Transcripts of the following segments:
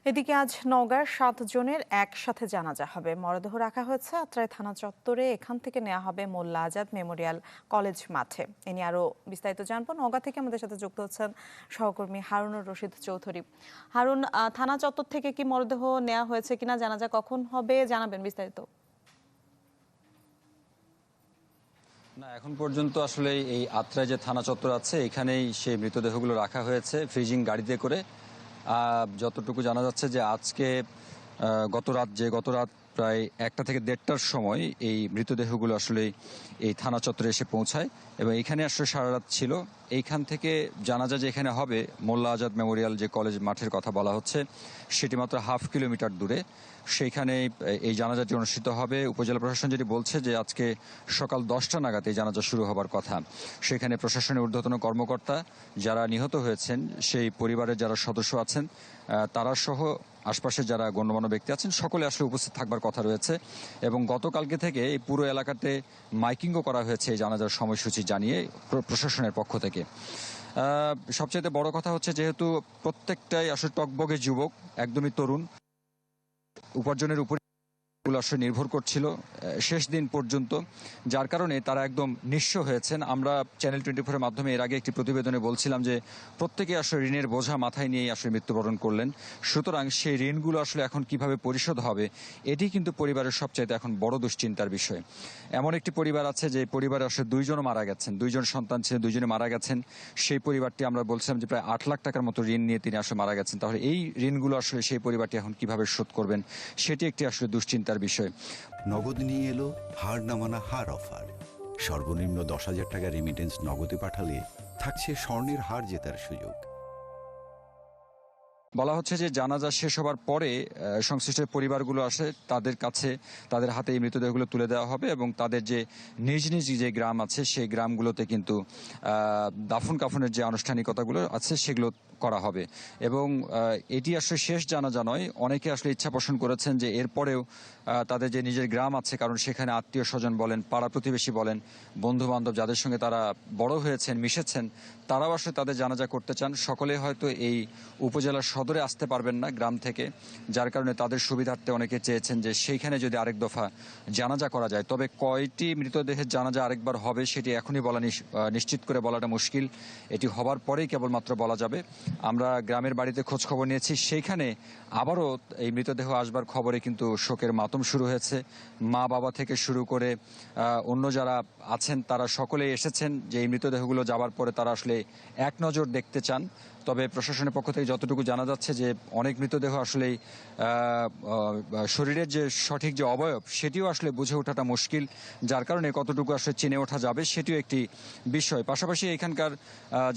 এদিকে আজ নওগাঁর 7 জনের একসাথে জানাজা হবে। মরদেহ রাখা হয়েছে আত্রাই থানা চত্বরে। এখান থেকে নেওয়া হবে মোল্লা আজাদ মেমোরিয়াল কলেজ মাঠে। এ নিয়ে আরো বিস্তারিত জানবো। নওগাঁ থেকে আমাদের সাথে যুক্ত হচ্ছেন সহকর্মী হারুনুর রশিদ চৌধুরী। হারুন, থানা চত্বর থেকে কি মরদেহ নেওয়া হয়েছে কিনা, জানাজা কখন হবে জানাবেন বিস্তারিত। না, এখন পর্যন্ত আসলে এই আত্রাই যে থানা চত্বর আছে এখানেই সেই মৃতদেহগুলো রাখা হয়েছে ফ্রিজিং গাড়িতে করে। যতটুকু জানা যাচ্ছে যে আজকে গত রাত প্রায় 1টা থেকে 1:30টার সময় এই মৃতদেহগুলো আসলে এই থানা চত্বরে এসে পৌঁছায় এবং এখানে আসলে সারা রাত ছিল। এইখান থেকে জানাজা যে এখানে হবে মোল্লা আজাদ মেমোরিয়াল যে কলেজ মাঠের কথা বলা হচ্ছে সেটি মাত্র 1/2 কিলোমিটার দূরে। সেইখানে এই জানাজাটি অনুষ্ঠিত হবে। উপজেলা প্রশাসন যেটি বলছে যে আজকে সকাল 10টা নাগাদ এই জানাজা শুরু হবার কথা। সেখানে প্রশাসনের ঊর্ধ্বতন কর্মকর্তা যারা নিহত হয়েছেন সেই পরিবারের যারা সদস্য আছেন তারা সহ আশপাশে যারা গণ্যমান্য ব্যক্তি আছেন সকলে আসলে উপস্থিত থাকবার কথা রয়েছে এবং গতকালকে থেকে এই পুরো এলাকাতে মাইকিংও করা হয়েছে এই জানাজার সময়সূচি জানিয়ে প্রশাসনের পক্ষ থেকে। সবচেয়ে বড় কথা হচ্ছে যেহেতু প্রত্যেকটাই আসলে টকবগে যুবক, একদমই তরুণ, উপার্জনের উপর আসলে নির্ভর করছিল শেষ দিন পর্যন্ত, যার কারণে তারা একদম নিঃস্ব হয়েছেন। আমরা চ্যানেল 24-এর মাধ্যমে এর আগে একটি প্রতিবেদনে বলছিলাম যে প্রত্যেকে আসলে ঋণের বোঝা মাথায় নিয়েই আসলে মৃত্যুবরণ করলেন। সুতরাং সেই ঋণগুলো আসলে এখন কিভাবে পরিশোধ হবে এটি কিন্তু পরিবারের সবচাইতে এখন বড় দুশ্চিন্তার বিষয়। এমন একটি পরিবার আছে যে পরিবারে আসলে 2 জন মারা গেছেন, 2 জন সন্তান ছিলেন, 2 জনে মারা গেছেন। সেই পরিবারটি আমরা বলছিলাম যে প্রায় 8 লাখ টাকার মতো ঋণ নিয়ে তিনি আসলে মারা গেছেন। তাহলে এই ঋণগুলো আসলে সেই পরিবারটি এখন কিভাবে শোধ করবেন সেটি একটি আসলে দুশ্চিন্তার বিষয়। নগদ নিয়ে এলো হার না মানা হার অফার। সর্বনিম্ন 10,000 টাকা রেমিটেন্স নগদে পাঠালে থাকছে স্বর্ণের হার জেতার সুযোগ। বলা হচ্ছে যে জানাজা শেষ হবার পরে সংশ্লিষ্ট পরিবারগুলো আসে তাদের কাছে, তাদের হাতে এই মৃতদেহগুলো তুলে দেওয়া হবে এবং তাদের যে নিজ নিজ যে গ্রাম আছে সেই গ্রামগুলোতে কিন্তু দাফন কাফনের যে আনুষ্ঠানিকতাগুলো আছে সেগুলো করা হবে। এবং এটি আসলে শেষ জানাজা নয়। অনেকে আসলে ইচ্ছা পোষণ করেছেন যে এরপরেও তাদের যে নিজের গ্রাম আছে, কারণ সেখানে আত্মীয় স্বজন বলেন, পাড়া প্রতিবেশী বলেন, বন্ধু বান্ধব যাদের সঙ্গে তারা বড় হয়েছেন, মিশেছেন, তারাও আসলে তাদের জানাজা করতে চান। সকলে হয়তো এই উপজেলার সদরে আসতে পারবেন না গ্রাম থেকে, যার কারণে তাদের সুবিধার্থে অনেকে চেয়েছেন যে সেইখানে যদি আরেক দফা জানাজা করা যায়। তবে কয়টি মৃতদেহের জানাজা আরেকবার হবে সেটি এখনই বলা নিশ্চিত করে বলাটা মুশকিল। এটি হবার পরেই কেবলমাত্র বলা যাবে। আমরা গ্রামের বাড়িতে খোঁজ খবর নিয়েছি, সেইখানে আবারও এই মৃতদেহ আসবার খবরে কিন্তু শোকের মাতম শুরু হয়েছে। মা বাবা থেকে শুরু করে অন্য যারা আছেন তারা সকলেই এসেছেন যে এই মৃতদেহগুলো যাবার পরে তারা আসলে এক নজর দেখতে চান। তবে প্রশাসনের পক্ষ থেকে যতটুকু জানা যাচ্ছে যে অনেক মৃতদেহ আসলে শরীরের যে সঠিক যে অবয়ব সেটিও আসলে বুঝে ওঠাটা মুশকিল, যার কারণে কতটুকু আসলে চিনে ওঠা যাবে সেটিও একটি বিষয়। পাশাপাশি এখানকার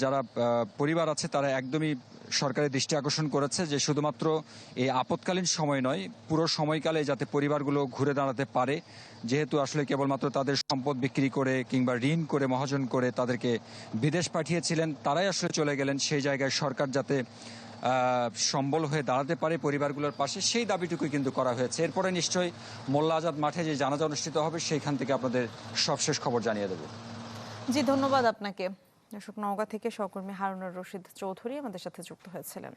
যারা পরিবার আছে তারা একদমই সরকারের দৃষ্টি আকর্ষণ করেছে যে শুধুমাত্র এই আপৎকালীন সময় নয়, পুরো সময়কালে যাতে পরিবারগুলো ঘুরে দাঁড়াতে পারে। যেহেতু আসলে কেবলমাত্র তাদের সম্পদ বিক্রি করে কিংবা ঋণ করে মহাজন করে তাদেরকে বিদেশ পাঠিয়েছিলেন, তারাই আসলে চলে গেলেন। সেই জায়গায় সরকার যাতে সম্বল হয়ে দাঁড়াতে পারে পরিবারগুলোর পাশে, সেই দাবিটুকুই কিন্তু করা হয়েছে। এরপরে নিশ্চয়ই মোল্লা আজাদ মাঠে যে জানাজা অনুষ্ঠিত হবে সেইখান থেকে আপনাদের সবশেষ খবর জানিয়ে দেব। জি, ধন্যবাদ আপনাকে। দর্শক, নওগাঁ থেকে সহকর্মী হারুনুর রশিদ চৌধুরী আমাদের সাথে যুক্ত হয়েছিলেন।